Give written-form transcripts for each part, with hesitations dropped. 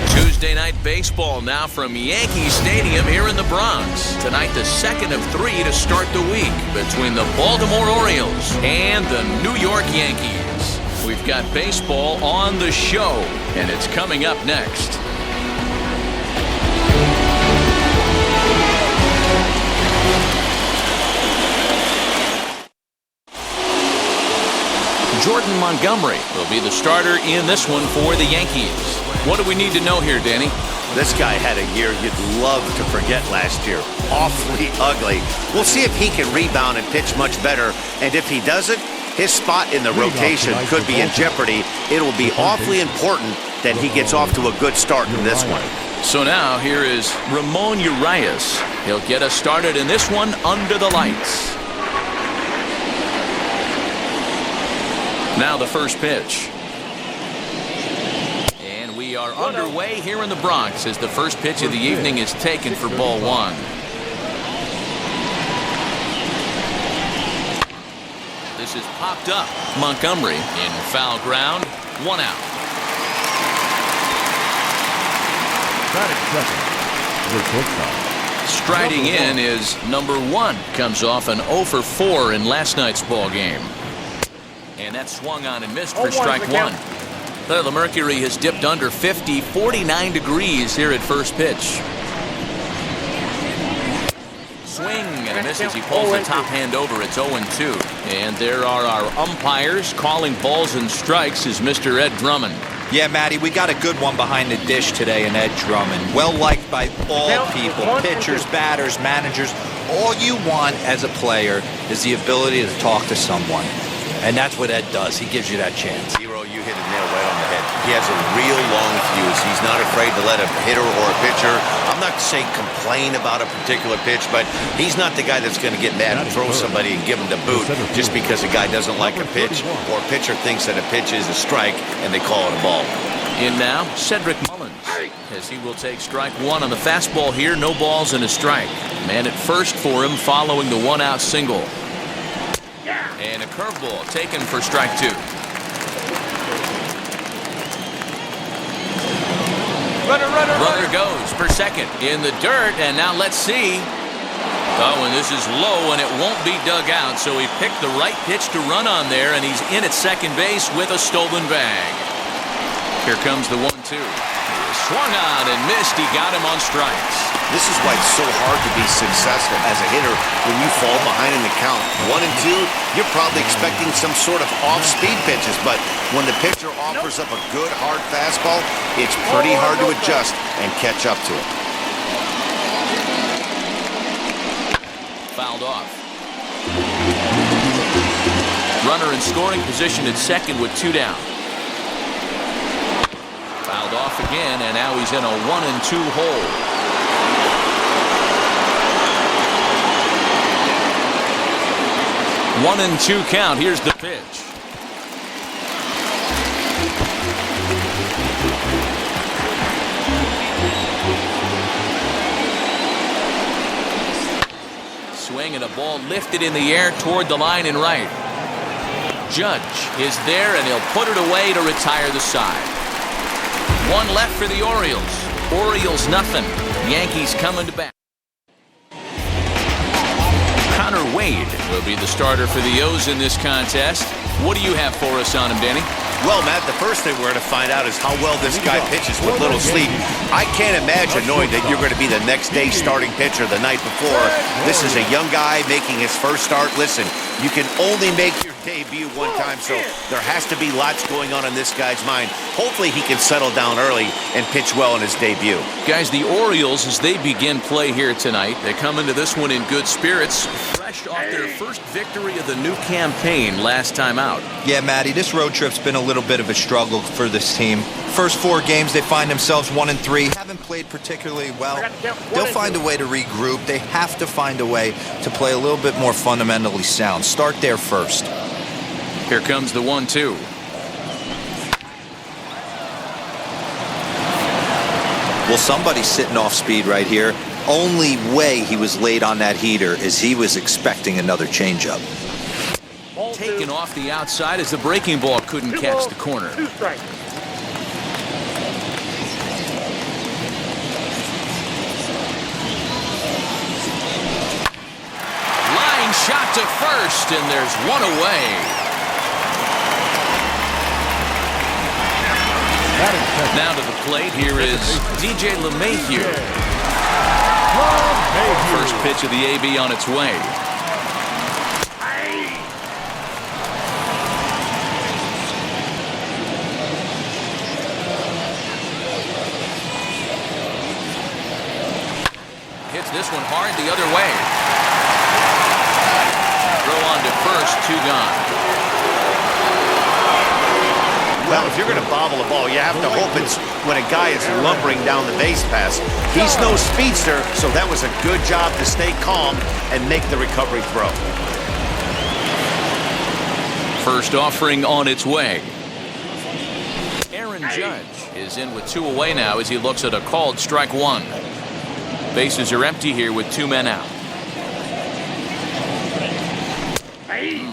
Tuesday night baseball now from Yankee Stadium here in the Bronx. Tonight, the second of 3 to start the week between the Baltimore Orioles and the New York Yankees. We've got baseball on the show, and it's coming up next. Jordan Montgomery will be the starter in this one for the Yankees. What do we need to know here, Danny? This guy had a year you'd love to forget last year. Awfully ugly. We'll see if he can rebound and pitch much better. And if he doesn't, his spot in the rotation could be in jeopardy. It'll be awfully important that he gets off to a good start in this one. So now here is Ramon Urias. He'll get us started in this one under the lights. Now the first pitch. And we are underway here in the Bronx as the first pitch of the evening is taken for ball one. This is popped up. Montgomery in foul ground. 1 out. Striding in is number 1. Comes off an 0 for 4 in last night's ball game. And that swung on and missed for strike 1. The mercury has dipped under 50, 49 degrees here at first pitch. Swing and a miss as he pulls the top hand over. It's 0-2. And there are our umpires calling balls and strikes is Mr. Ed Drummond. Yeah, Matty, we got a good one behind the dish today in Ed Drummond. Well liked by all people, pitchers, batters, managers. All you want as a player is the ability to talk to someone. And that's what Ed does. He gives you that chance. Hero, you hit a nail right on the head. He has a real long fuse. He's not afraid to let a hitter or a pitcher, I'm not saying complain about a particular pitch, but he's not the guy that's going to get mad and throw somebody and give him the boot just because a guy doesn't like a pitch or a pitcher thinks that a pitch is a strike and they call it a ball. In now, Cedric Mullins, as he will take strike 1 on the fastball here. No balls and a strike. Man at first for him following the 1-out single. And a curveball taken for strike 2. Runner goes for second in the dirt, and now let's see. Oh, and this is low, and it won't be dug out, so he picked the right pitch to run on there, and he's in at second base with a stolen bag. Here comes the 1-2. Swung on and missed. He got him on strikes. This is why it's so hard to be successful as a hitter when you fall behind in the count. 1 and 2, you're probably expecting some sort of off-speed pitches, but when the pitcher offers up a good hard fastball, it's pretty hard to adjust and catch up to it. Fouled off. Runner in scoring position at second with 2 down. Fouled off again, and now he's in a 1-2 hole. 1-2 count. Here's the pitch. Swing and a ball lifted in the air toward the line and right. Judge is there, and he'll put it away to retire the side. 1 left for the Orioles. Orioles nothing. Yankees coming to bat. Connor Wade will be the starter for the O's in this contest. What do you have for us on him, Danny? Well, Matt, the first thing we're going to find out is how well this guy pitches with little sleep. I can't imagine knowing that you're going to be the next day starting pitcher the night before. This is a young guy making his first start. Listen, you can only make your debut one time, so there has to be lots going on in this guy's mind. Hopefully he can settle down early and pitch well in his debut. Guys, the Orioles, as they begin play here tonight, they come into this one in good spirits, fresh off their first victory of the new campaign last time out. Yeah, Matty, this road trip's been a little bit of a struggle for this team. First 4 games, they find themselves 1-3. Haven't played particularly well. They'll find a way to regroup. They have to find a way to play a little bit more fundamentally sound. Start there first. Here comes the 1-2. Well, somebody's sitting off speed right here. Only way he was late on that heater is he was expecting another changeup. Taken off the outside as the breaking ball couldn't catch the corner. to first, and there's one away. Now to the plate, here is DJ LeMahieu. First pitch of the AB on its way. Hits this one hard the other way. Throw on to first, 2 gone. Well, if you're going to bobble a ball, you have to hope it's when a guy is lumbering down the base pass. He's no speedster, so that was a good job to stay calm and make the recovery throw. First offering on its way. Aaron Judge is in with 2 away now as he looks at a called strike 1. Bases are empty here with 2 men out.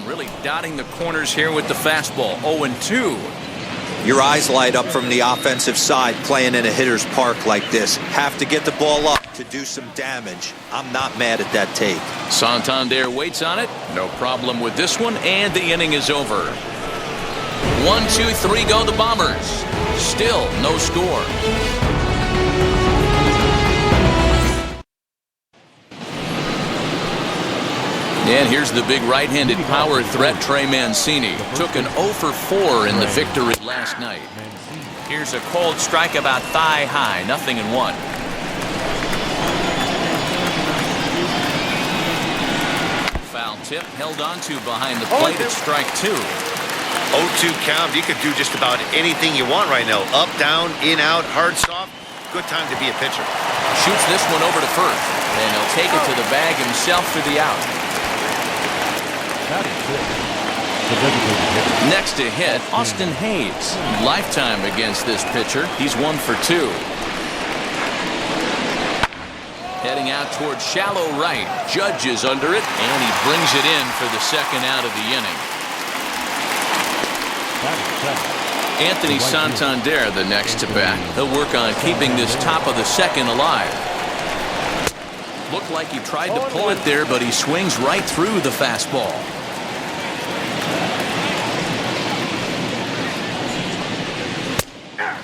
Really dotting the corners here with the fastball. 0-2. Your eyes light up from the offensive side playing in a hitter's park like this. Have to get the ball up to do some damage. I'm not mad at that take. Santander waits on it. No problem with this one, and the inning is over. 1, 2, 3 go the Bombers. Still no score. And here's the big right-handed power threat, Trey Mancini. Took an 0 for 4 in the victory last night. Here's a cold strike about thigh high, 0-1. Foul tip held on to behind the plate at strike 2. 0-2 count. You could do just about anything you want right now. Up, down, in, out, hard, soft. Good time to be a pitcher. Shoots this one over to first, and he'll take it to the bag himself for the out. Next to hit, Austin Hayes. Lifetime against this pitcher. He's 1 for 2. Heading out towards shallow right. Judge is under it, and he brings it in for the second out of the inning. Anthony Santander, the next to bat. He'll work on keeping this top of the second alive. Looked like he tried to pull it there, but he swings right through the fastball.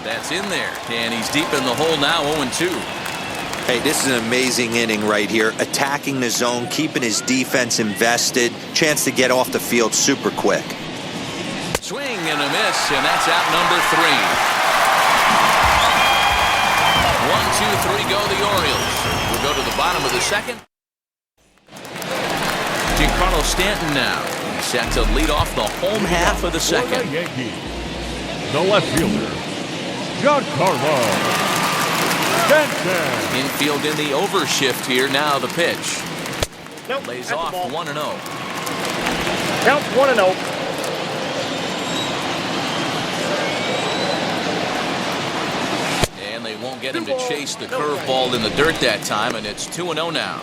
That's in there, and he's deep in the hole now, 0-2. Hey, this is an amazing inning right here. Attacking the zone, keeping his defense invested. Chance to get off the field super quick. Swing and a miss, and that's out number 3. 1, 2, 3 go the Orioles. We'll go to the bottom of the second. Giancarlo Stanton now. He's set to lead off the home half of the second. The left fielder, Giancarlo Stanton. Infield in the overshift here. Now the pitch. Nope, Lays off 1-0. Count 1-0. And they won't get him to chase the curveball in the dirt that time, and it's 2-0 now.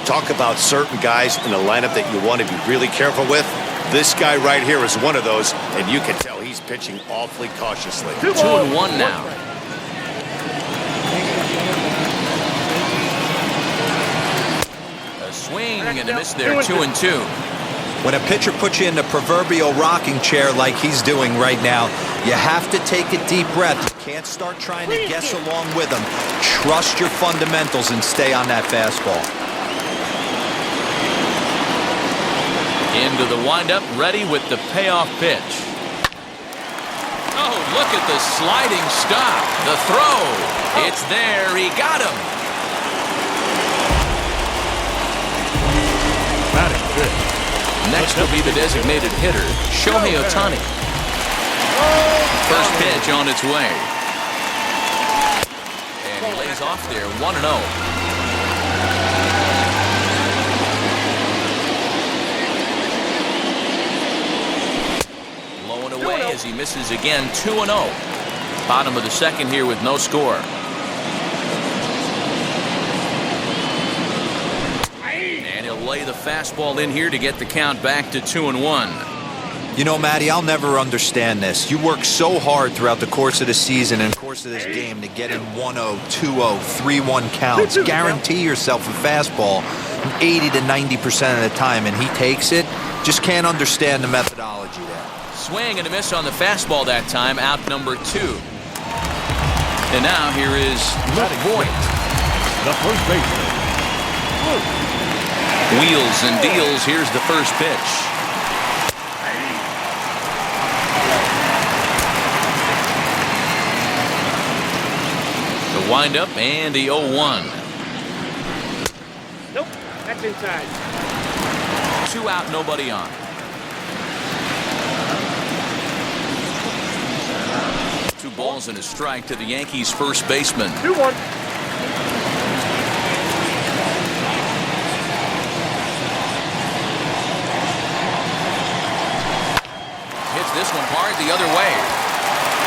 Talk about certain guys in the lineup that you want to be really careful with. This guy right here is one of those, and you can tell he's pitching awfully cautiously. 2-1 now. A swing and a miss there, 2-2. When a pitcher puts you in the proverbial rocking chair like he's doing right now, you have to take a deep breath. You can't start trying to guess along with him. Trust your fundamentals and stay on that fastball. Into the windup, ready with the payoff pitch. Oh, look at the sliding stop. The throw. It's there. He got him. Next will be the designated hitter, Shohei Ohtani. First pitch on its way. And he lays off there, 1-0. As he misses again, 2-0. Bottom of the second here with no score. And he'll lay the fastball in here to get the count back to 2-1. You know, Matty, I'll never understand this. You work so hard throughout the course of the season and the course of this game to get in 1-0, 2-0, 3-1 counts. Guarantee yourself a fastball. 80 to 90% of the time, and he takes it. Just can't understand the methodology there. Swing and a miss on the fastball that time, out number 2. And now here is Luke Voigt, The first baseman. wheels and deals. Here's the first pitch. The windup and the 0-1. Nope, that's inside. 2 out, nobody on. Two balls and a strike to the Yankees' first baseman. 2-1. Hits this one hard the other way.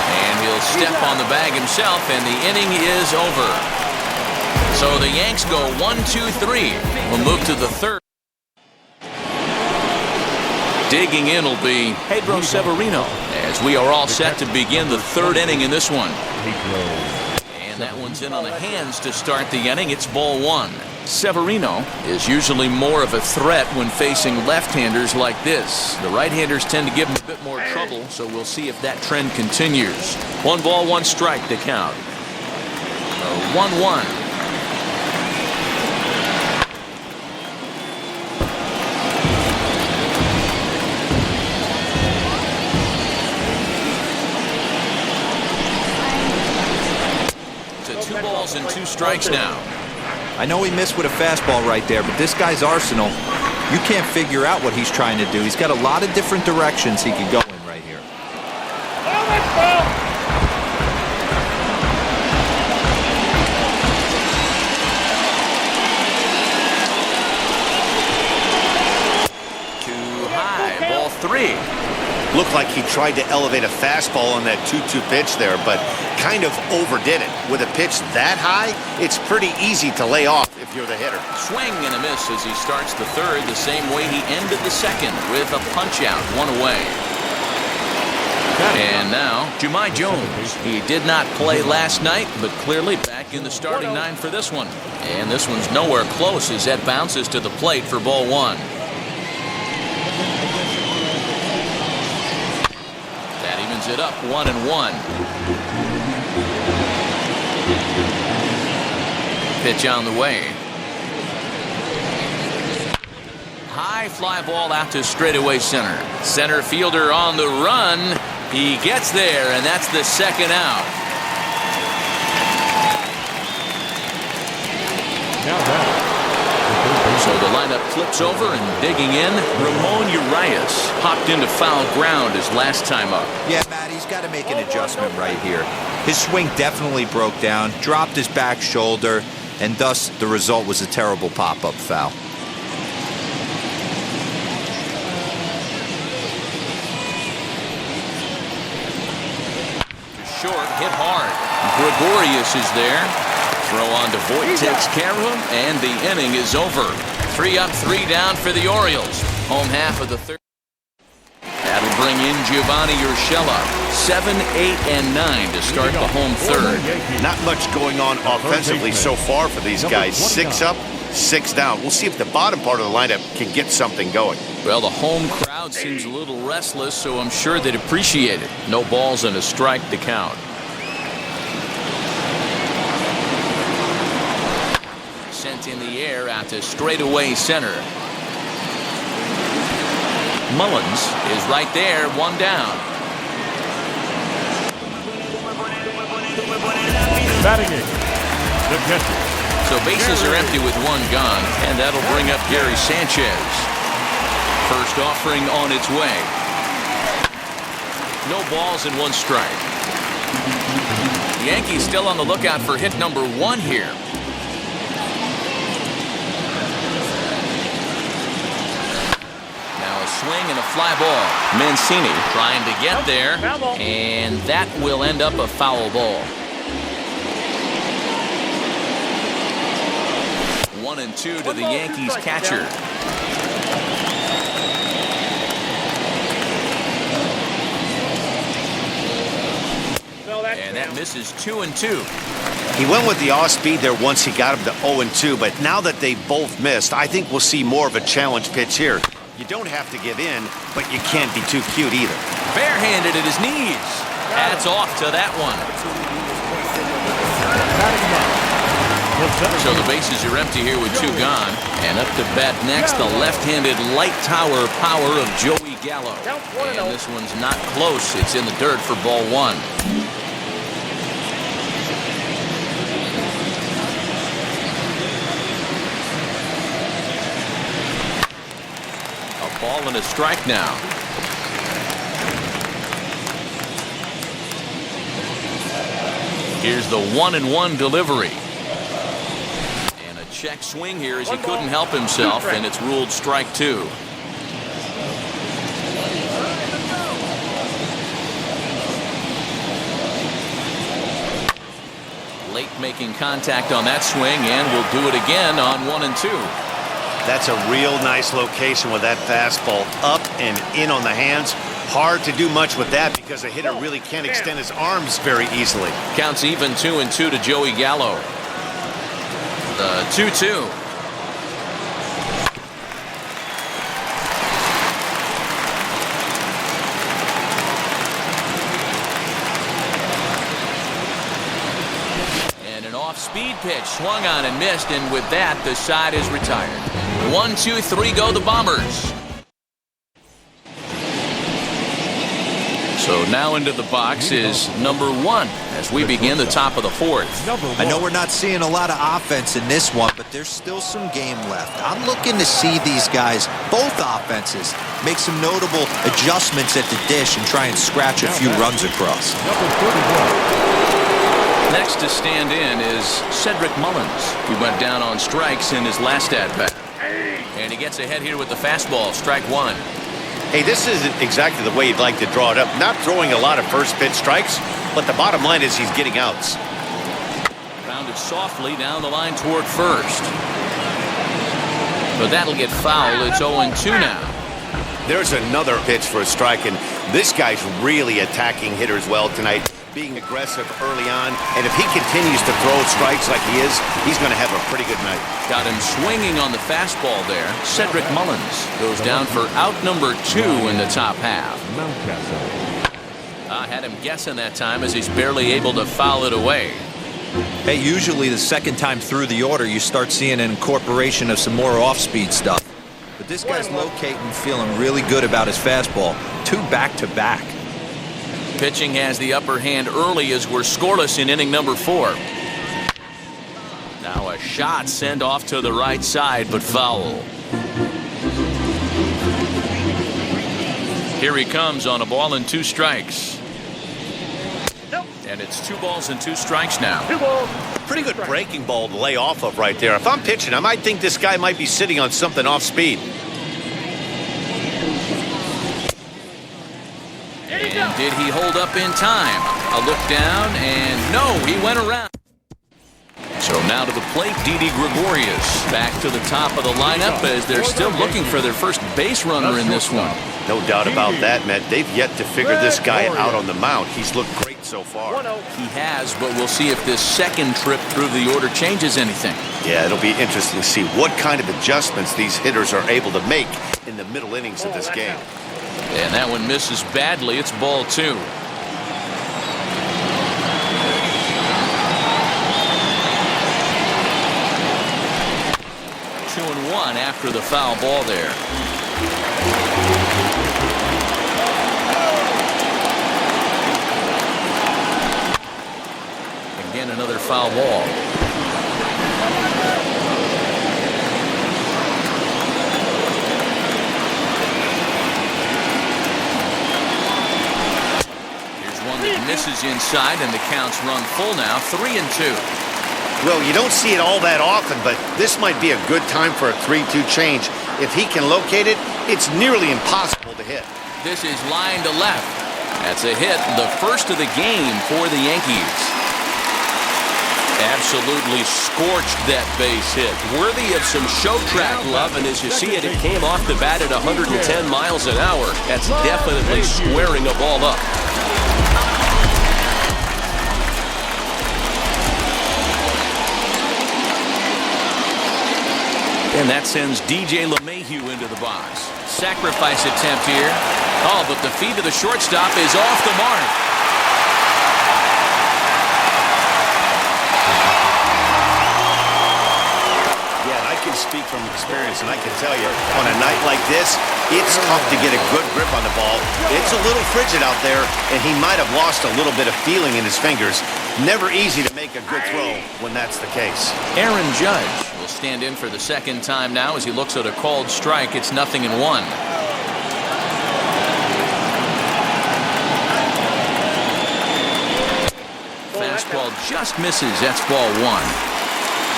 And he'll step on the bag himself, and the inning is over. So the Yanks go 1-2-3. We'll move to the third. Digging in will be Pedro Severino, as we are all set to begin the third inning in this one. And that one's in on the hands to start the inning. It's ball 1. Severino is usually more of a threat when facing left-handers like this. The right-handers tend to give him a bit more trouble, so we'll see if that trend continues. 1 ball, 1 strike to count. 1-1. To 2 balls and 2 strikes now. I know he missed with a fastball right there, but this guy's arsenal, you can't figure out what he's trying to do. He's got a lot of different directions he could go in right here. Too high, ball 3. Looked like he tried to elevate a fastball on that 2-2 pitch there, but kind of overdid it. With a pitch that high, it's pretty easy to lay off if you're the hitter. Swing and a miss as he starts the third, the same way he ended the second, with a punch-out, 1 away. And now, Jumai Jones. He did not play last night, but clearly back in the starting 9 for this one. And this one's nowhere close as that bounces to the plate for ball 1. That evens it up, 1-1. Pitch on the way. High fly ball out to straightaway center. Center fielder on the run. He gets there, and that's the second out. So the lineup flips over, and digging in, Ramon Urias hopped into foul ground his last time up. Yeah, Matt, he's got to make an adjustment right here. His swing definitely broke down, dropped his back shoulder, and thus the result was a terrible pop-up foul. Short, hit hard. Gregorius is there. Throw on to Voigt, takes care of him, and the inning is over. 3 up, 3 down for the Orioles. Home half of the third. That'll bring in Giovanni Urshela. 7, 8, and 9 to start the home third. Not much going on offensively so far for these guys. 6 up, 6 down. We'll see if the bottom part of the lineup can get something going. Well, the home crowd seems a little restless, so I'm sure they'd appreciate it. No balls and a strike to count. Sent in the air out to straightaway center. Mullins is right there, 1 down. Batting it, the catcher. So bases are empty with 1 gone, and that'll bring up Gary Sanchez. First offering on its way. No balls and 1 strike. The Yankees still on the lookout for hit number 1 here. Now a swing and a fly ball. Mancini trying to get there, and that will end up a foul ball. 1-2 to the Yankees catcher. And that misses 2-2. He went with the off-speed there once he got him to 0-2, but now that they both missed, I think we'll see more of a challenge pitch here. You don't have to give in, but you can't be too cute either. Barehanded at his knees. That's off to that one. So the bases are empty here with 2 gone. And up to bat next, the left-handed light tower power of Joey Gallo. And this one's not close. It's in the dirt for ball 1. A ball and a strike now. Here's the 1-1 delivery. And a check swing here as he couldn't help himself, and it's ruled strike 2. Late making contact on that swing, and will do it again on 1-2. That's a real nice location with that fastball up and in on the hands. Hard to do much with that because a hitter really can't extend his arms very easily. Counts even 2-2 to Joey Gallo. The 2-2. And an off-speed pitch swung on and missed, and with that the side is retired. 1-2-3 go the Bombers. So now into the box is number 1 as we begin the top of the 4th. I know we're not seeing a lot of offense in this one, but there's still some game left. I'm looking to see these guys, both offenses, make some notable adjustments at the dish and try and scratch a few runs across. Next to stand in is Cedric Mullins. He went down on strikes in his last at-bat. And he gets ahead here with the fastball, strike 1. Hey, this isn't exactly the way you'd like to draw it up. Not throwing a lot of first pitch strikes, but the bottom line is he's getting outs. Grounded softly down the line toward first. But that'll get foul. It's 0-2 now. There's another pitch for a strike, and this guy's really attacking hitters well tonight, being aggressive early on. And if he continues to throw strikes like he is, he's going to have a pretty good night. Got him swinging on the fastball there. Cedric Mullins goes down for out number 2 in the top half. I had him guessing that time as he's barely able to foul it away. Hey, usually the second time through the order, you start seeing an incorporation of some more off-speed stuff. But this guy's locating, feeling really good about his fastball. 2 back-to-back. Pitching has the upper hand early as we're scoreless in inning number 4. Now a shot sent off to the right side, but foul. Here he comes on a ball and 2 strikes. And it's 2 balls and 2 strikes now. Pretty good breaking ball to lay off of right there. If I'm pitching, I might think this guy might be sitting on something off speed. And did he hold up in time? A look down, and no, he went around. So now to the plate, Didi Gregorius. Back to the top of the lineup as they're still looking for their first base runner in this one. No doubt about that, Matt. They've yet to figure this guy out on the mound. He's looked great so far. He has, but we'll see if this second trip through the order changes anything. Yeah, it'll be interesting to see what kind of adjustments these hitters are able to make in the middle innings of this game. And that one misses badly. It's ball 2. 2-1 after the foul ball there. Again, another foul ball. Misses inside, and the count's run full now, 3-2. Well, you don't see it all that often, but this might be a good time for a 3-2 change. If he can locate it, it's nearly impossible to hit. This is line to left. That's a hit, the first of the game for the Yankees. Absolutely scorched that base hit. Worthy of some show track love, and as you see it, it came off the bat at 110 miles an hour. That's definitely squaring a ball up. And that sends DJ LeMahieu into the box. Sacrifice attempt here. Oh, but the feed to the shortstop is off the mark. Yeah, and I can speak from experience, and I can tell you, on a night like this, it's tough to get a good grip on the ball. It's a little frigid out there, and he might have lost a little bit of feeling in his fingers. Never easy to make a good throw when that's the case. Aaron Judge will stand in for the second time now as he looks at a called strike. It's 0-1. Fastball just misses. That's ball 1.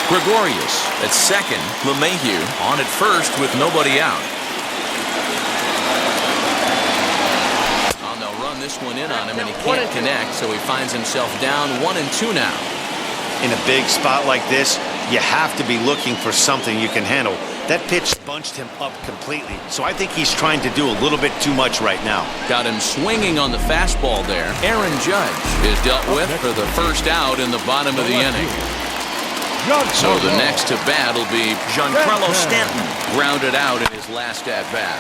Gregorius at second. LeMahieu on at first with nobody out. They'll run this one in on him, and he can't connect, so he finds himself down 1-2 now. In a big spot like this, you have to be looking for something you can handle. That pitch bunched him up completely, so I think he's trying to do a little bit too much right now. Got him swinging on the fastball there. Aaron Judge is dealt with for the first out in the bottom of the inning. So the next to bat will be Giancarlo Stanton, grounded out in his last at-bat.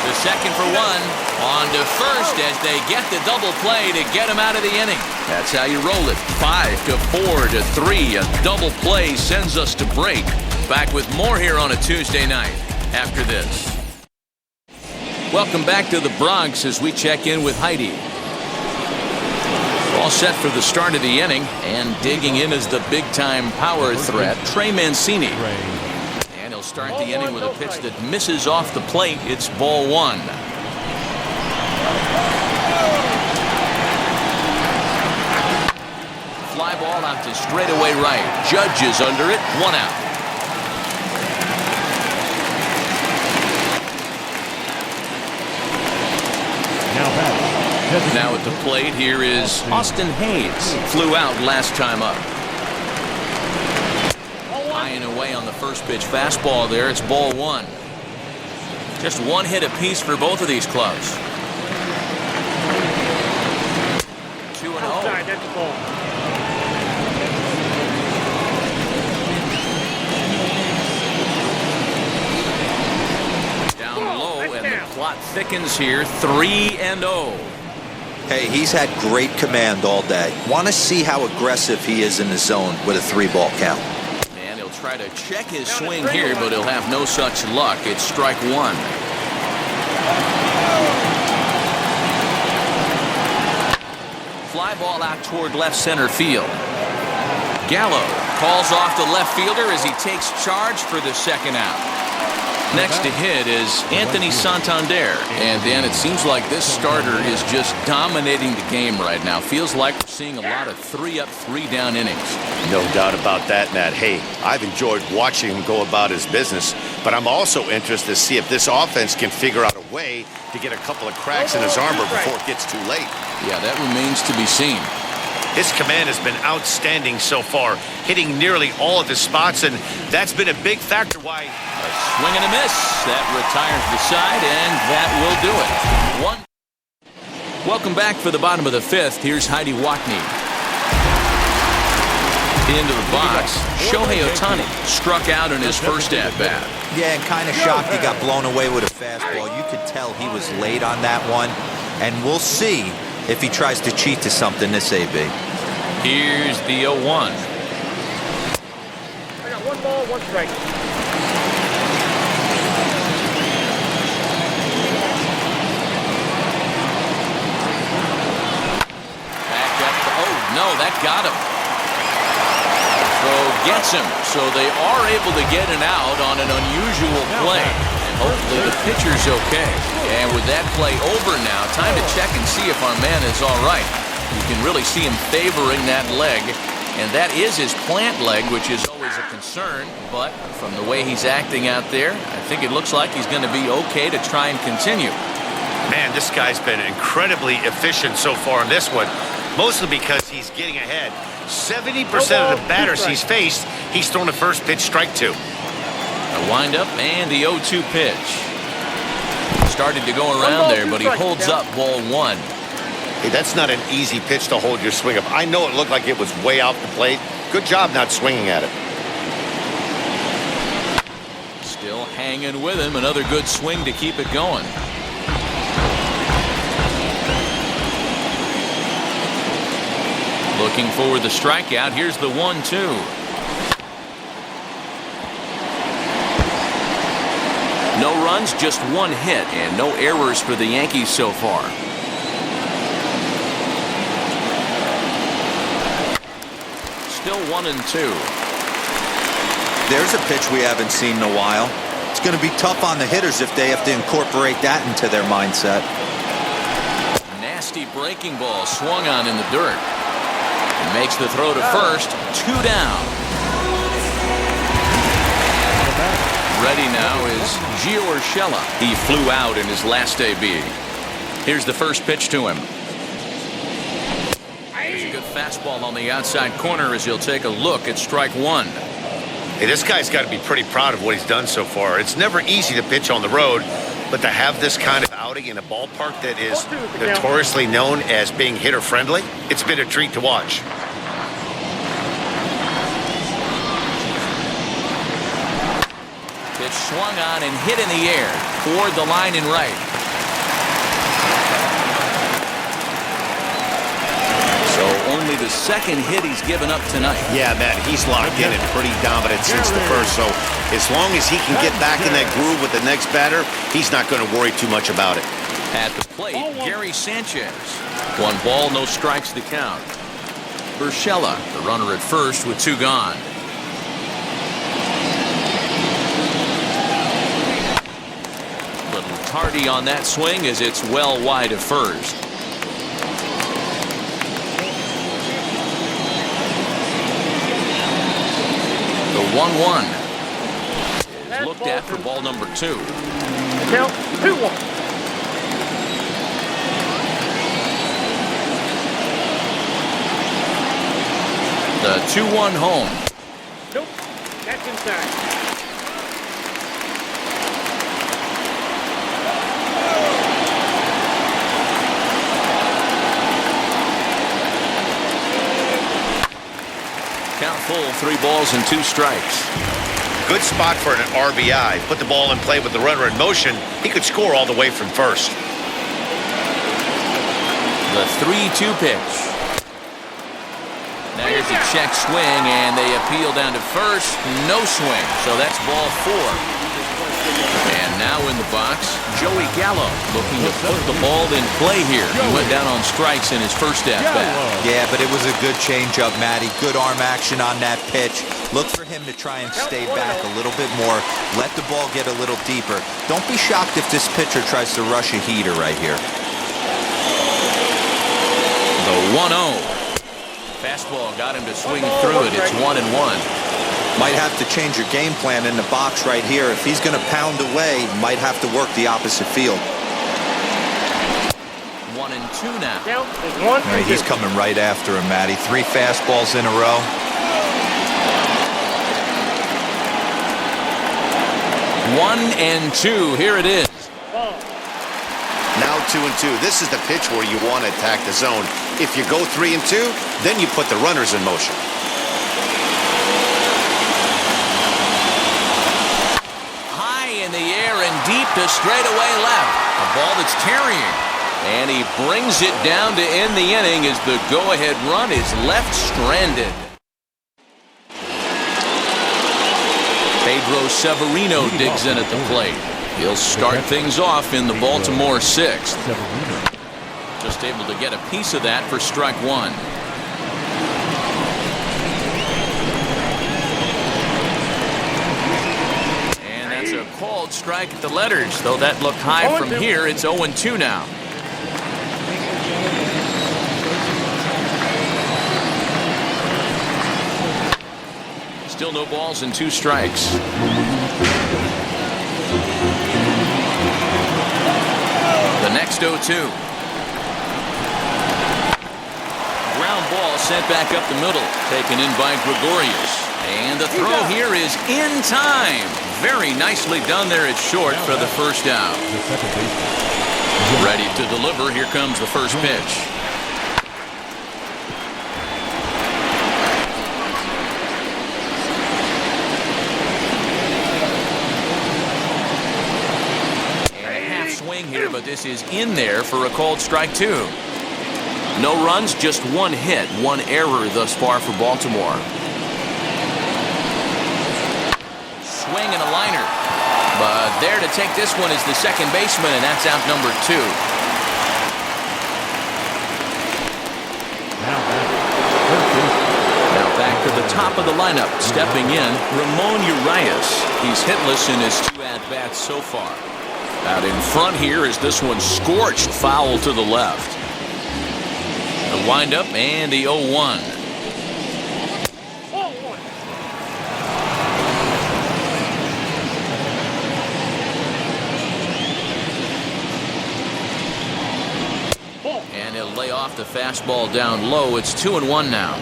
The second for one, on to first as they get the double play to get him out of the inning. That's how you roll it. 5-4-3. A double play sends us to break. Back with more here on a Tuesday night after this. Welcome back to the Bronx as we check in with Heidi. All set for the start of the inning, and digging in is the big-time power threat, Trey Mancini. And he'll start the inning with a pitch that misses off the plate. It's ball 1. Fly ball out to straightaway right. Judge is under it. 1 out. Now at the plate here is Austin Hayes. Flew out last time up. High and away on the first pitch fastball there. It's ball 1. Just one hit apiece for both of these clubs. 2-0. Plot thickens here. 3-0. Hey, he's had great command all day. Want to see how aggressive he is in the zone with a 3-ball count. And he'll try to check his swing here, but he'll have no such luck. It's strike 1. Fly ball out toward left center field. Gallo calls off the left fielder as he takes charge for the second out. Next to hit is Anthony Santander. And Dan, it seems like this starter is just dominating the game right now. Feels like we're seeing a lot of 3-up, 3-down innings. No doubt about that, Matt. Hey, I've enjoyed watching him go about his business, but I'm also interested to see if this offense can figure out a way to get a couple of cracks in his armor before it gets too late. Yeah, that remains to be seen. His command has been outstanding so far, hitting nearly all of his spots, and that's been a big factor why. A swing and a miss. That retires the side, and that will do it. 1. Welcome back for the bottom of the 5th. Here's Heidi Watney. Into the box, Shohei Ohtani struck out in his first at-bat. Yeah, and kind of shocked he got blown away with a fastball. You could tell he was late on that one, and we'll see if he tries to cheat to something this AB. Here's the 0-1. I got 1 ball, 1 strike. Back up. Oh, no, that got him. Throw gets him. So they are able to get an out on an unusual play. And hopefully the pitcher's okay. And with that play over now, time to check and see if our man is all right. You can really see him favoring that leg. And that is his plant leg, which is always a concern. But from the way he's acting out there, I think it looks like he's going to be okay to try and continue. Man, this guy's been incredibly efficient so far in this one, mostly because he's getting ahead. 70% of the batters he's faced, he's thrown a first pitch strike to. A windup and the 0-2 pitch. Started to go around there, but he holds up ball 1. Hey, that's not an easy pitch to hold your swing up. I know it looked like it was way off the plate. Good job not swinging at it. Hanging with him. Another good swing to keep it going. Looking for the strikeout. Here's the 1-2. No runs, just one hit, and no errors for the Yankees so far. Still 1-2. There's a pitch we haven't seen in a while. It's going to be tough on the hitters if they have to incorporate that into their mindset. Nasty breaking ball swung on in the dirt. He makes the throw to first. 2 down. Ready now is Gio Urshela. He flew out in his last AB. Here's the first pitch to him. There's a good fastball on the outside corner as he'll take a look at strike one. Hey, this guy's got to be pretty proud of what he's done so far. It's never easy to pitch on the road, but to have this kind of outing in a ballpark that is notoriously known as being hitter-friendly, it's been a treat to watch. Pitch swung on and hit in the air toward the line and right. So only the second hit he's given up tonight. Yeah, man, he's locked in and pretty dominant since the first. So as long as he can get back in that groove with the next batter, he's not going to worry too much about it. At the plate, Gary Sanchez. 1 ball, no strikes to count. Urshela, the runner at first with 2 gone. Little tardy on that swing as it's well wide of first. The 1-1 is looked at for ball number 2. Count 2-1. The 2-1 home. Nope, that's inside. Count full, 3 balls and 2 strikes. Good spot for an RBI. Put the ball in play with the runner in motion. He could score all the way from first. The 3-2 pitch. Now here's a check swing, and they appeal down to first. No swing, so that's ball 4. And now in the box, Joey Gallo looking to put the ball in play here. He went down on strikes in his first at-bat. Yeah, but it was a good changeup, Matty. Good arm action on that pitch. Look for him to try and stay back a little bit more. Let the ball get a little deeper. Don't be shocked if this pitcher tries to rush a heater right here. The 1-0. Fastball got him to swing through it. It's 1-1. Might have to change your game plan in the box right here. If he's going to pound away, might have to work the opposite field. 1-2 now. Count is 1 Right, he's coming right after him, Matty. 3 fastballs in a row. 1-2. Here it is. Now 2-2. This is the pitch where you want to attack the zone. If you go 3-2, then you put the runners in motion. High in the air and deep to straightaway left. A ball that's carrying. And he brings it down to end the inning as the go-ahead run is left stranded. Pedro Severino digs in at the plate. He'll start things off in the Baltimore 6th. Just able to get a piece of that for strike 1. And that's a called strike at the letters. Though that looked high from here, it's 0-2 now. Still no balls and 2 strikes. The next 0-2. Ground ball sent back up the middle. Taken in by Gregorius. And the throw here is in time. Very nicely done there at short for the first out. Ready to deliver. Here comes the first pitch. This is in there for a called strike 2. No runs, just one hit, one error thus far for Baltimore. Swing and a liner. But there to take this one is the second baseman, and that's out number 2. Now back to the top of the lineup. Stepping in, Ramon Urias. He's hitless in his 2 at-bats so far. Out in front here is this one scorched foul to the left. The windup and the 0-1. And he'll lay off the fastball down low. It's 2-1 now.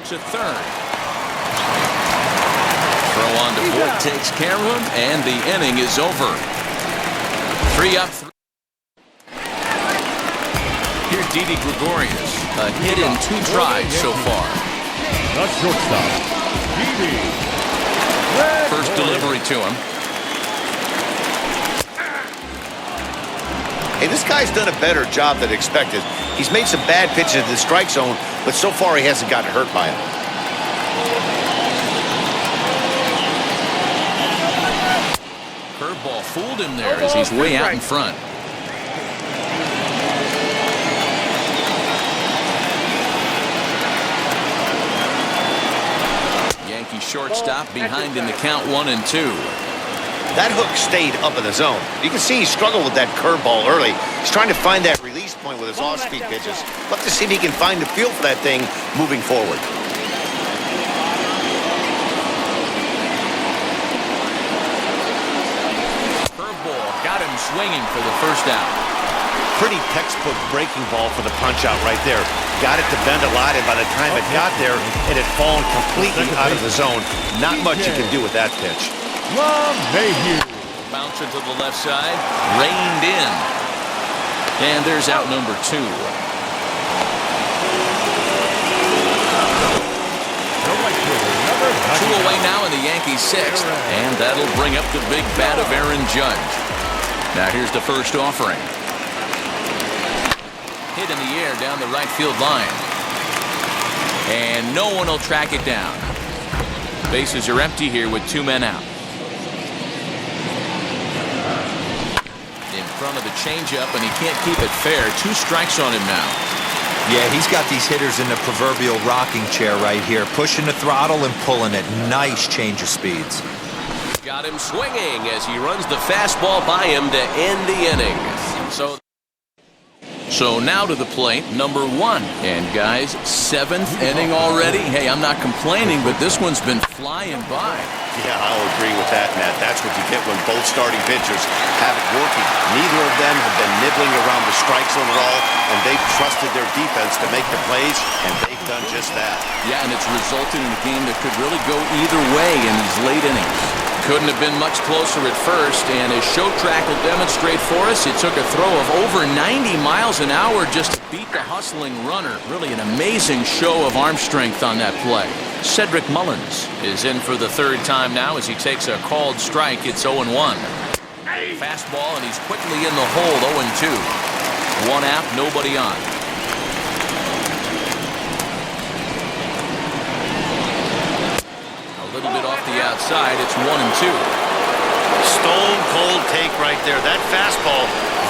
To third. Throw on to fourth takes care of him, and the inning is over. 3 up. Here's Didi Gregorius. A hit in 2 tries so far. The shortstop, Didi. First delivery to him. Hey, this guy's done a better job than expected. He's made some bad pitches in the strike zone, but so far he hasn't gotten hurt by it. Curveball fooled him there as he's way out in front. Yankee shortstop behind in the count 1-2. That hook stayed up in the zone. You can see he struggled with that curveball early. He's trying to find that release point with his off-speed pitches. Love to see if he can find the feel for that thing moving forward. Curveball got him swinging for the first out. Pretty textbook breaking ball for the punch-out right there. Got it to bend a lot, and by the time it got there, it had fallen completely out of the zone. Not much you can do with that pitch. Bouncer to the left side, reined in. And there's out number 2. 2 away now in the Yankees 6th, and that'll bring up the big bat of Aaron Judge. Now here's the first offering. Hit in the air down the right field line. And no one will track it down. Bases are empty here with 2 men out. Front of the changeup, and he can't keep it fair. 2 strikes on him now. Yeah, he's got these hitters in the proverbial rocking chair right here, pushing the throttle and pulling it. Nice change of speeds. Got him swinging as he runs the fastball by him to end the inning. So now to the plate, number 1. And guys, 7th inning already. Hey, I'm not complaining, but this one's been flying by. Yeah, I'll agree with that, Matt. That's what you get when both starting pitchers have it working. Neither of them have been nibbling around the strike zone at all, and they've trusted their defense to make the plays, and they've done just that. Yeah, and it's resulted in a game that could really go either way in these late innings. Couldn't have been much closer at first, and as Show Track will demonstrate for us, it took a throw of over 90 miles an hour just to beat the hustling runner. Really an amazing show of arm strength on that play. Cedric Mullins is in for the 3rd time now as he takes a called strike. It's 0-1. Fastball, and he's quickly in the hole, 0-2. 1 out, nobody on. A little bit off the outside, it's 1-2. Stone cold take right there. That fastball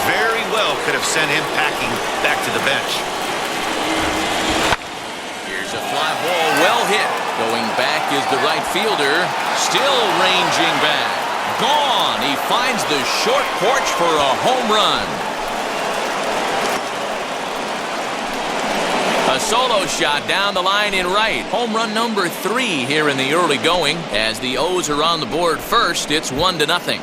very well could have sent him packing back to the bench. Here's a fly ball, well hit. Going back is the right fielder, still ranging back. Gone. He finds the short porch for a home run. A solo shot down the line in right. Home run number 3 here in the early going. As the O's are on the board first, it's 1-0.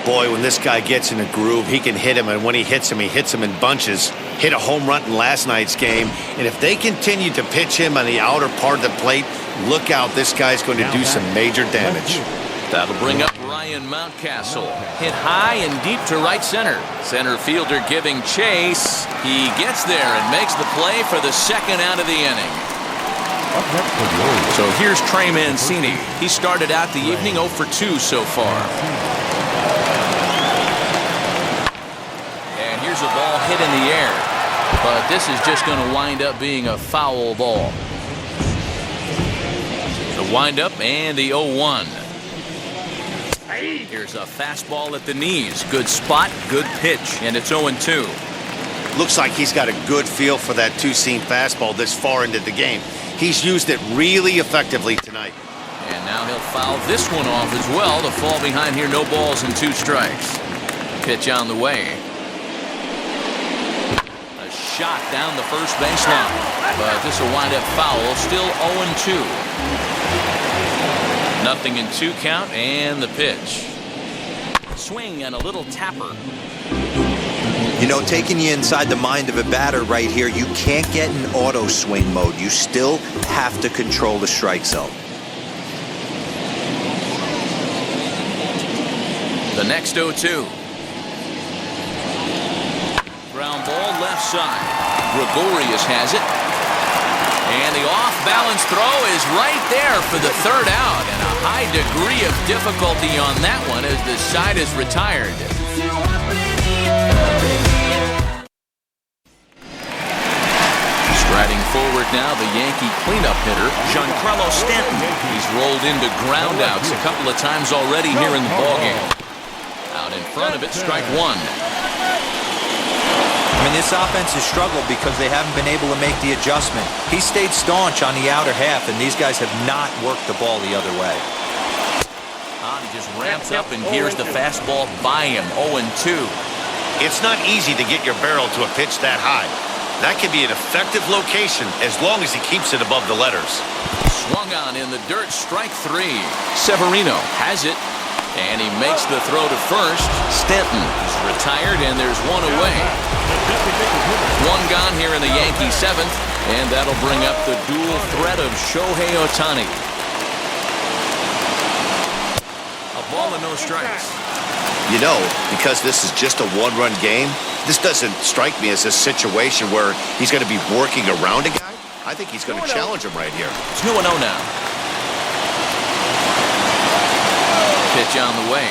Boy, when this guy gets in a groove, he can hit him, and when he hits him in bunches. Hit a home run in last night's game, and if they continue to pitch him on the outer part of the plate, look out, this guy's going to do some major damage. That'll bring up Ryan Mountcastle. Hit high and deep to right center. Center fielder giving chase. He gets there and makes the play for the 2nd out of the inning. Up next for the Orioles. So here's Trey Mancini. He started out the evening 0 for 2 so far. And here's a ball hit in the air. But this is just going to wind up being a foul ball. The windup and the 0-1. Here's a fastball at the knees. Good spot, good pitch, and it's 0-2. Looks like he's got a good feel for that two-seam fastball this far into the game. He's used it really effectively tonight. And now he'll foul this one off as well to fall behind here. No balls and 2 strikes. Pitch on the way. A shot down the first baseline. But this will wind up foul. Still 0-2. Nothing in 2 count and the pitch. Swing and a little tapper. You know, taking you inside the mind of a batter right here, you can't get in auto swing mode. You still have to control the strike zone. The next 0-2. Ground ball left side. Gregorius has it. And the off-balance throw is right there for the 3rd out. And a high degree of difficulty on that one as the side is retired. Striding forward now, the Yankee cleanup hitter, Giancarlo Stanton. He's rolled into groundouts a couple of times already here in the ballgame. Out in front of it, strike 1. I mean, this offense has struggled because they haven't been able to make the adjustment. He stayed staunch on the outer half, and these guys have not worked the ball the other way. He just ramps up, and here's the fastball by him, 0-2. It's not easy to get your barrel to a pitch that high. That can be an effective location as long as he keeps it above the letters. Swung on in the dirt, strike 3. Severino has it, and he makes the throw to first. Stanton is retired, and there's 1 away. 1 gone here in the Yankee 7th, and that'll bring up the dual threat of Shohei Ohtani. A ball and no strikes. You know, because this is just a 1-run game, this doesn't strike me as a situation where he's going to be working around a guy. I think he's going to challenge him right here. It's 2-0 now. Pitch on the way.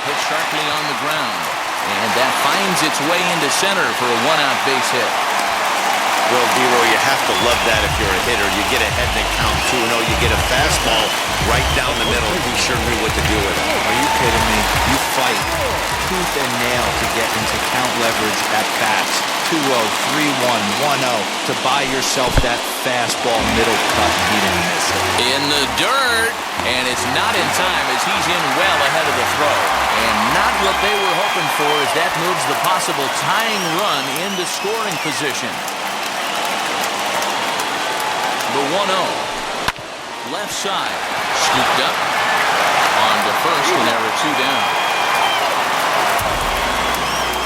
Hit sharply on the ground. And that finds its way into center for a 1-out base hit. Well, Dero, you have to love that if you're a hitter. You get ahead in the count 2-0. You get a fastball right down the middle. He sure knew what to do with it. Are you kidding me? You fight tooth and nail to get into count leverage at bats. 2-0, 3-1, 1-0 to buy yourself that fastball middle cut, and he didn't miss it. In the dirt, and it's not in time as he's in well ahead of the throw. And not what they were hoping for as that moves the possible tying run into scoring position. The 1-0. Left side. Scooped up. On to first when there were 2 down.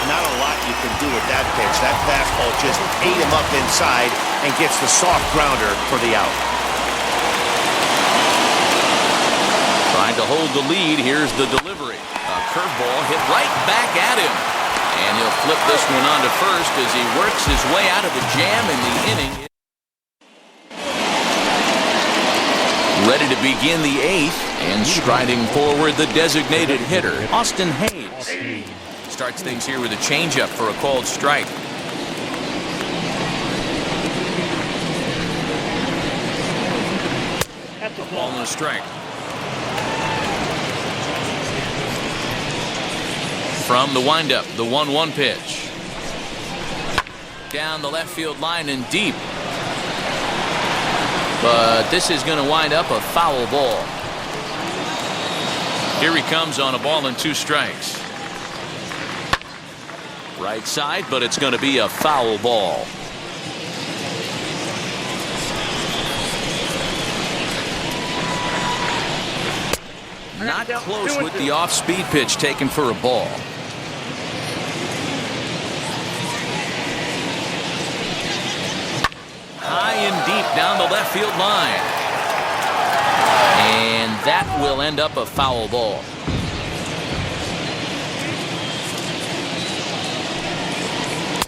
Not a lot you can do with that pitch. That fastball just ate him up inside and gets the soft grounder for the out. Trying to hold the lead. Here's the delivery. A curveball hit right back at him. And he'll flip this one on to first as he works his way out of the jam in the inning. Ready to begin the 8th, and striding forward the designated hitter, Austin Hayes. Starts things here with a changeup for a called strike. Ball and a strike. From the windup, the 1-1 pitch. Down the left field line and deep. But this is going to wind up a foul ball. Here he comes on a ball and 2 strikes. Right side, but it's going to be a foul ball. Not close with the off-speed pitch taken for a ball. High and deep down the left field line. And that will end up a foul ball.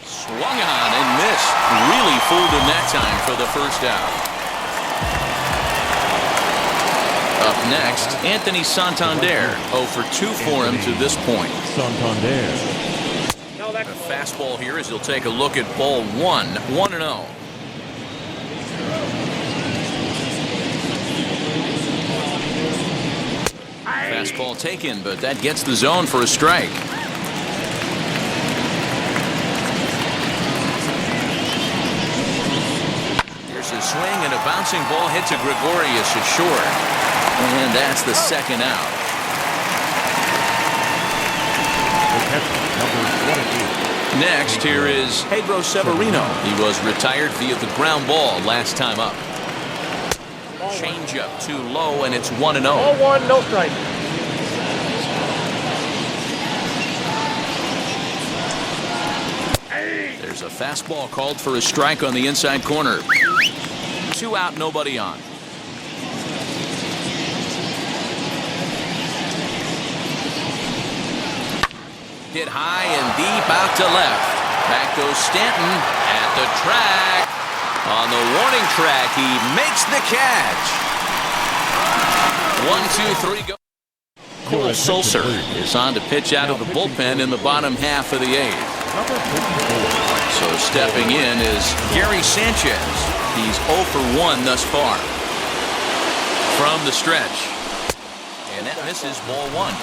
Swung on and missed. Really fooled him that time for the first out. Up next, Anthony Santander. 0 for 2 for him to this point. Santander. A fastball here as he'll take a look at ball 1. 1-0. Fastball taken, but that gets the zone for a strike. Here's a swing and a bouncing ball hits a Gregorius ashore. And that's the second out. Next, here is Pedro Severino. He was retired via the ground ball last time up. Changeup too low, and it's 1-0. Ball 1, no strike. There's a fastball called for a strike on the inside corner. 2 out, nobody on. Hit high and deep out to left. Back goes Stanton at the track. On the warning track, he makes the catch. 1, 2, 3, go. Cole Sulser is on to pitch out of the bullpen in the bottom half of the 8th. So stepping in is Gary Sanchez. He's 0 for 1 thus far. From the stretch. And that misses ball 1.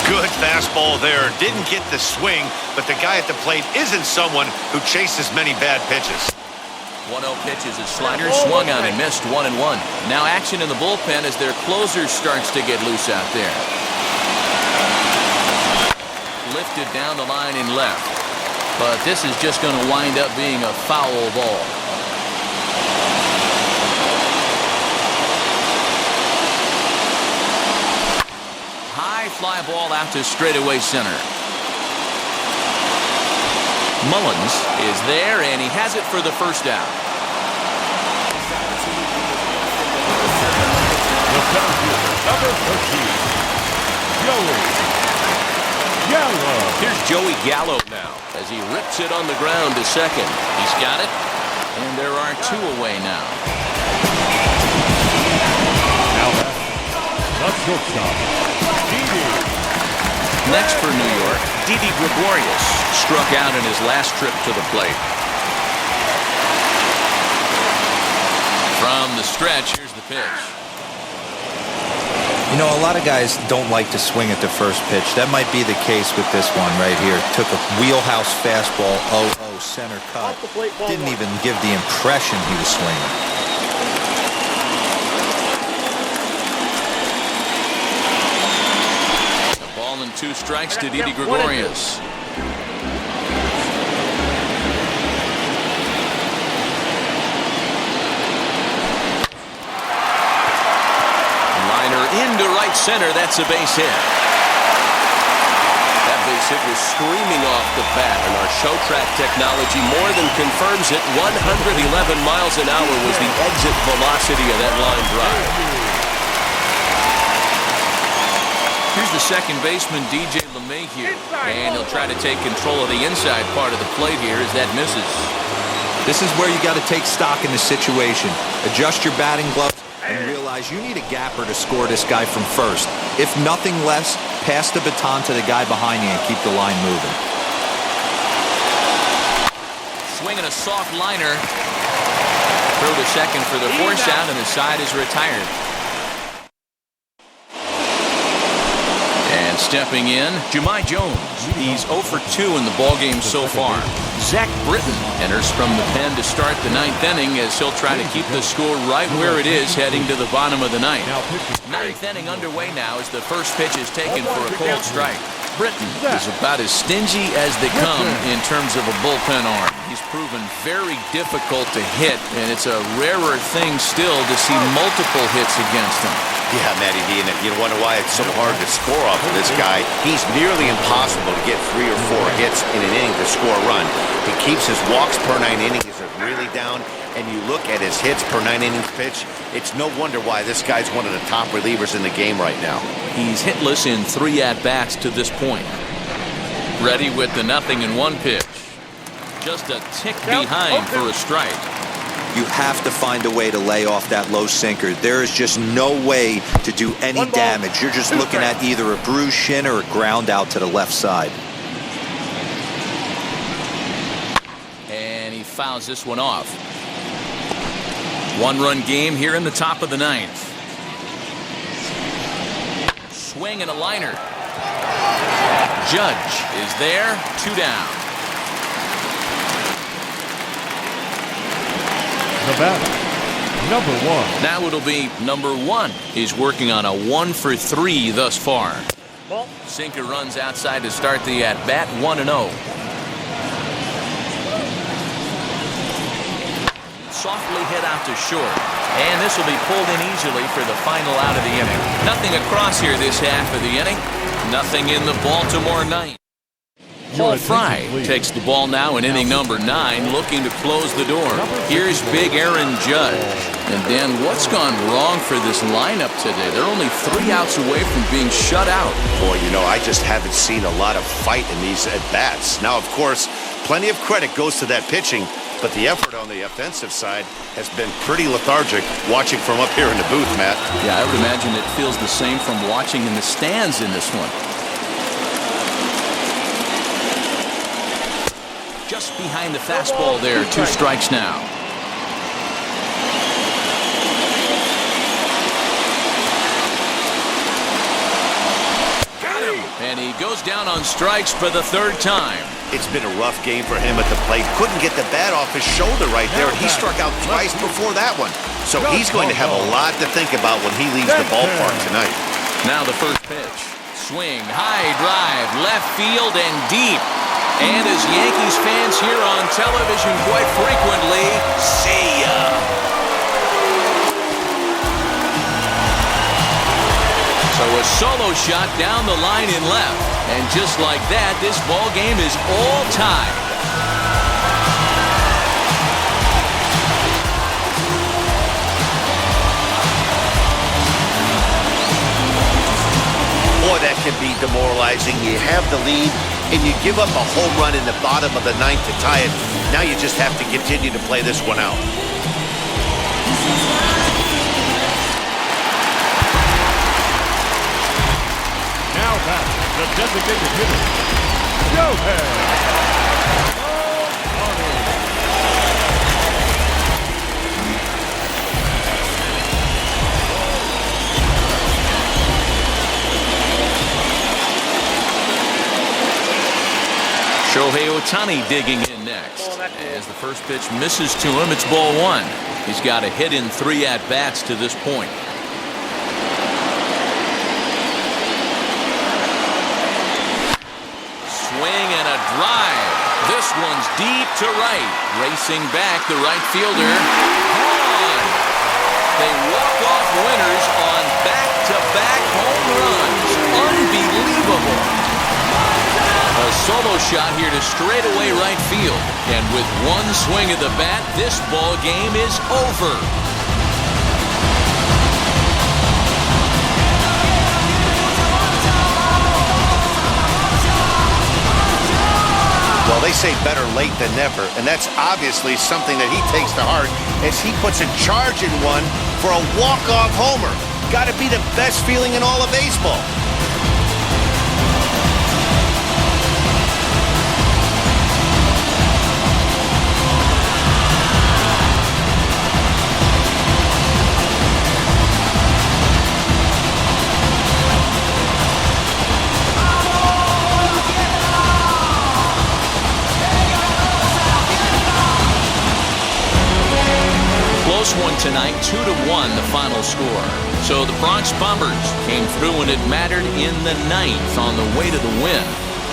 Good fastball there. Didn't get the swing, but the guy at the plate isn't someone who chases many bad pitches. 1-0 pitch is a slider, swung on and missed. 1-1. Now action in the bullpen as their closer starts to get loose out there. Lifted down the line in left. But this is just going to wind up being a foul ball. High fly ball out to straightaway center. Mullins is there, and he has it for the first out. Number 13, Joey Gallo. Here's Joey Gallo now as he rips it on the ground to second. He's got it, and there are 2 away now. Now the shortstop, Didi. Next for New York, Didi Gregorius struck out in his last trip to the plate. From the stretch, here's the pitch. You know, a lot of guys don't like to swing at the first pitch. That might be the case with this one right here. Took a wheelhouse fastball, 0-0 center cut. Didn't even give the impression he was swinging. A ball and 2 strikes to Didi Gregorius. Into right center, that's a base hit. That base hit was screaming off the bat, and our show track technology more than confirms it. 111 miles an hour was the exit velocity of that line drive. Here's the second baseman, DJ LeMahieu, and he'll try to take control of the inside part of the plate here as that misses. This is where you got to take stock in the situation. Adjust your batting glove and realize you need a gapper to score this guy from first. If nothing less, pass the baton to the guy behind you and keep the line moving. Swinging a soft liner. Throw to second for the force out, and the side is retired. And stepping in, Jahmai Jones. He's 0 for 2 in the ballgame so far. Zach Britton enters from the pen to start the 9th inning as he'll try to keep the score right where it is heading to the bottom of the 9th. 9th inning underway now as the first pitch is taken for a cold strike. Britton is about as stingy as they come in terms of a bullpen arm. He's proven very difficult to hit, and it's a rarer thing still to see multiple hits against him. Yeah, Matty D, and you wonder why it's so hard to score off of this guy. He's nearly impossible to get 3 or 4 hits in an inning to score a run. He keeps his walks per 9 innings really down, and you look at his hits per 9 innings pitch, it's no wonder why this guy's one of the top relievers in the game right now. He's hitless in 3 at-bats to this point. Ready with the 0-1 pitch. Just a tick behind for a strike. You have to find a way to lay off that low sinker. There is just no way to do any damage. You're just looking at either a bruised shin or a ground out to the left side. And he fouls this one off. One-run game here in the top of the ninth. Swing and a liner. Judge is there, 2 down. The batter, number 1. Now it'll be number 1. He's working on a 1 for 3 thus far. Sinker runs outside to start the at-bat, 1-0. Softly hit out to short. And this will be pulled in easily for the final out of the inning. Nothing across here this half of the inning. Nothing in the Baltimore ninth. Paul Fry takes the ball now in inning number 9, looking to close the door. Here's big Aaron Judge. And Dan, what's gone wrong for this lineup today? They're only 3 outs away from being shut out. Boy, you know, I just haven't seen a lot of fight in these at-bats. Now, of course, plenty of credit goes to that pitching, but the effort on the offensive side has been pretty lethargic watching from up here in the booth, Matt. Yeah, I would imagine it feels the same from watching in the stands in this one. Just behind the fastball there, 2 strikes now. Got him! And he goes down on strikes for the 3rd time. It's been a rough game for him at the plate. Couldn't get the bat off his shoulder right there. He struck out twice before that one. So he's going to have a lot to think about when he leaves the ballpark tonight. Now the first pitch. Swing, high drive, left field and deep. And as Yankees fans hear on television quite frequently, see ya. So a solo shot down the line in left. And just like that, this ball game is all tied. Boy, that can be demoralizing. You have the lead, and you give up a home run in the bottom of the 9th to tie it. Now you just have to continue to play this one out. Now back, the designated hitter, Shohei. Shohei Ohtani digging in next. As the first pitch misses to him, it's ball 1. He's got a hit in 3 at-bats to this point. Swing and a drive. This one's deep to right. Racing back, the right fielder. Gone. They walk off winners on back-to-back home runs. Unbelievable. A solo shot here to straightaway right field. And with one swing of the bat, this ball game is over. Well, they say better late than never, and that's obviously something that he takes to heart as he puts a charge in one for a walk-off homer. Got to be the best feeling in all of baseball. Close one tonight, 2-1 the final score. So the Bronx Bombers came through when it mattered in the 9th on the way to the win.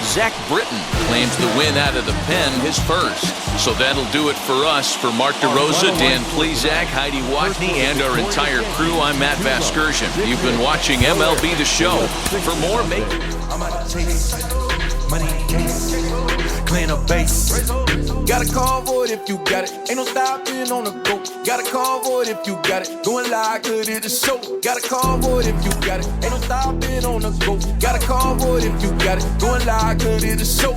Zach Britton claims the win out of the pen, his first. So that'll do it for us. For Mark DeRosa, Dan Plesac, Heidi Watney, and our entire crew, I'm Matt Vasgersian. You've been watching MLB The Show. For more, make money case, clean up base. Got a call for it if you got it. Ain't no stopping on the go. Got a call for it if you got it. Going live, good at the show. Got a call for it if you got it. Ain't no stopping on the go. Got a call for it if you got it. Going live, good at the show.